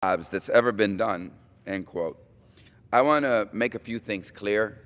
jobs that's ever been done, end quote. I want to make a few things clear.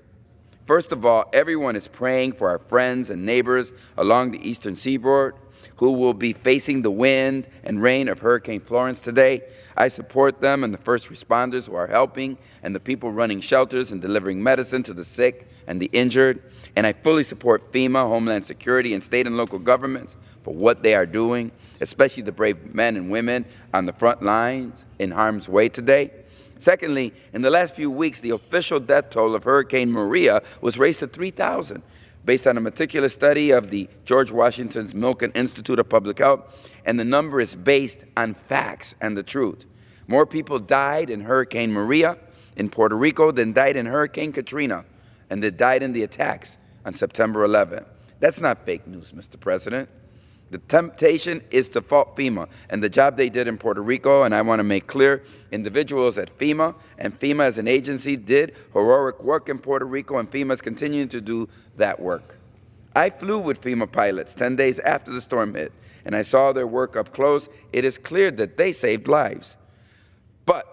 First of all, everyone is praying for our friends and neighbors along the eastern seaboard who will be facing the wind and rain of Hurricane Florence today. I support them and the first responders who are helping and the people running shelters and delivering medicine to the sick and the injured. And I fully support FEMA, Homeland Security, and state and local governments for what they are doing, especially the brave men and women on the front lines in harm's way today. Secondly, in the last few weeks, the official death toll of Hurricane Maria was raised to 3,000, based on a meticulous study of the George Washington's Milken Institute of Public Health, and the number is based on facts and the truth. More people died in Hurricane Maria in Puerto Rico than died in Hurricane Katrina, and that died in the attacks on September 11th. That's not fake news, Mr. President. The temptation is to fault FEMA and the job they did in Puerto Rico, and I want to make clear, individuals at FEMA and FEMA as an agency did heroic work in Puerto Rico, and FEMA is continuing to do that work. I flew with FEMA pilots 10 days after the storm hit, and I saw their work up close. It is clear that they saved lives. But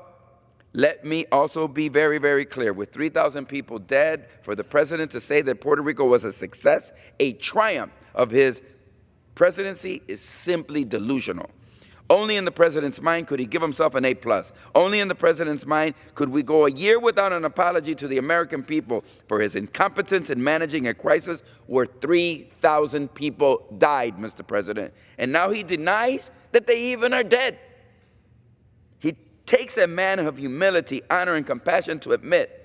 let me also be very, very clear. With 3,000 people dead, for the president to say that Puerto Rico was a success, a triumph of his presidency, is simply delusional. Only in the president's mind could he give himself an A+. Only in the president's mind could we go a year without an apology to the American people for his incompetence in managing a crisis where 3,000 people died, Mr. President. And now he denies that they even are dead. He takes a man of humility, honor, and compassion to admit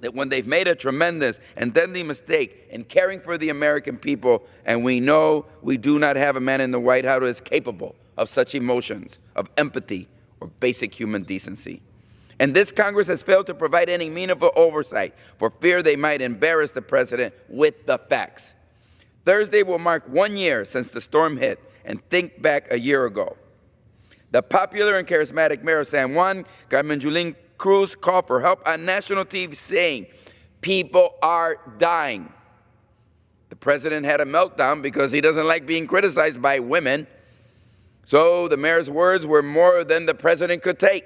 that when they've made a tremendous and deadly mistake in caring for the American people, and we know we do not have a man in the White House who is capable of such emotions, of empathy, or basic human decency. And this Congress has failed to provide any meaningful oversight for fear they might embarrass the president with the facts. Thursday will mark 1 year since the storm hit, and think back a year ago. The popular and charismatic mayor of San Juan, Carmen Yulín Cruz, called for help on national TV saying, "People are dying." The president had a meltdown because he doesn't like being criticized by women. So the mayor's words were more than the president could take.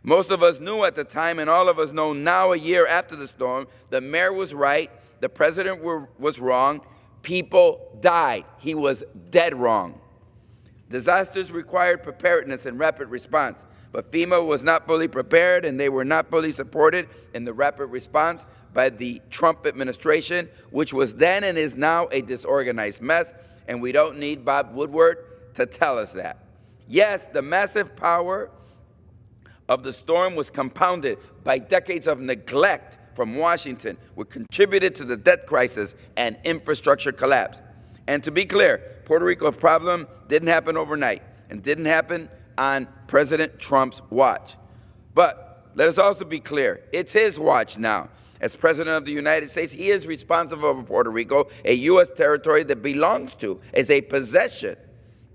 Most of us knew at the time, and all of us know now, a year after the storm, the mayor was right, the president was wrong. People died. He was dead wrong. Disasters required preparedness and rapid response. But FEMA was not fully prepared, and they were not fully supported in the rapid response by the Trump administration, which was then and is now a disorganized mess, and we don't need Bob Woodward to tell us that. Yes, the massive power of the storm was compounded by decades of neglect from Washington, which contributed to the debt crisis and infrastructure collapse. And to be clear, Puerto Rico's problem didn't happen overnight and didn't happen on President Trump's watch. But let us also be clear, it's his watch now. As President of the United States, he is responsible for Puerto Rico, a U.S. territory that belongs to, as a possession,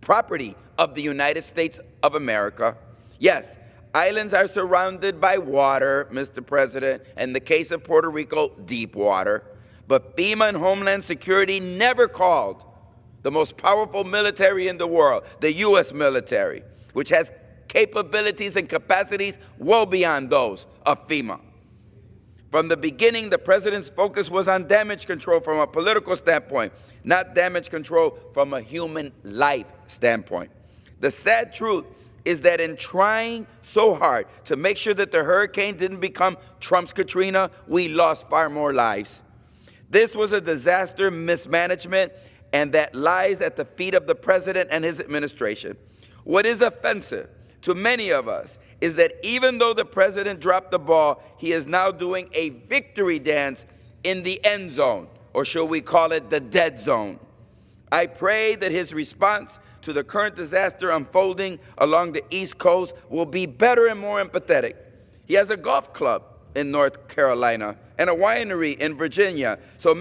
property of the United States of America. Yes, islands are surrounded by water, Mr. President, in the case of Puerto Rico, deep water. But FEMA and Homeland Security never called the most powerful military in the world, the U.S. military, which has capabilities and capacities well beyond those of FEMA. From the beginning, the president's focus was on damage control from a political standpoint, not damage control from a human life standpoint. The sad truth is that in trying so hard to make sure that the hurricane didn't become Trump's Katrina, we lost far more lives. This was a disaster mismanagement, and that lies at the feet of the president and his administration. What is offensive to many of us is that even though the president dropped the ball, he is now doing a victory dance in the end zone, or shall we call it the dead zone. I pray that his response to the current disaster unfolding along the East Coast will be better and more empathetic. He has a golf club in North Carolina and a winery in Virginia, so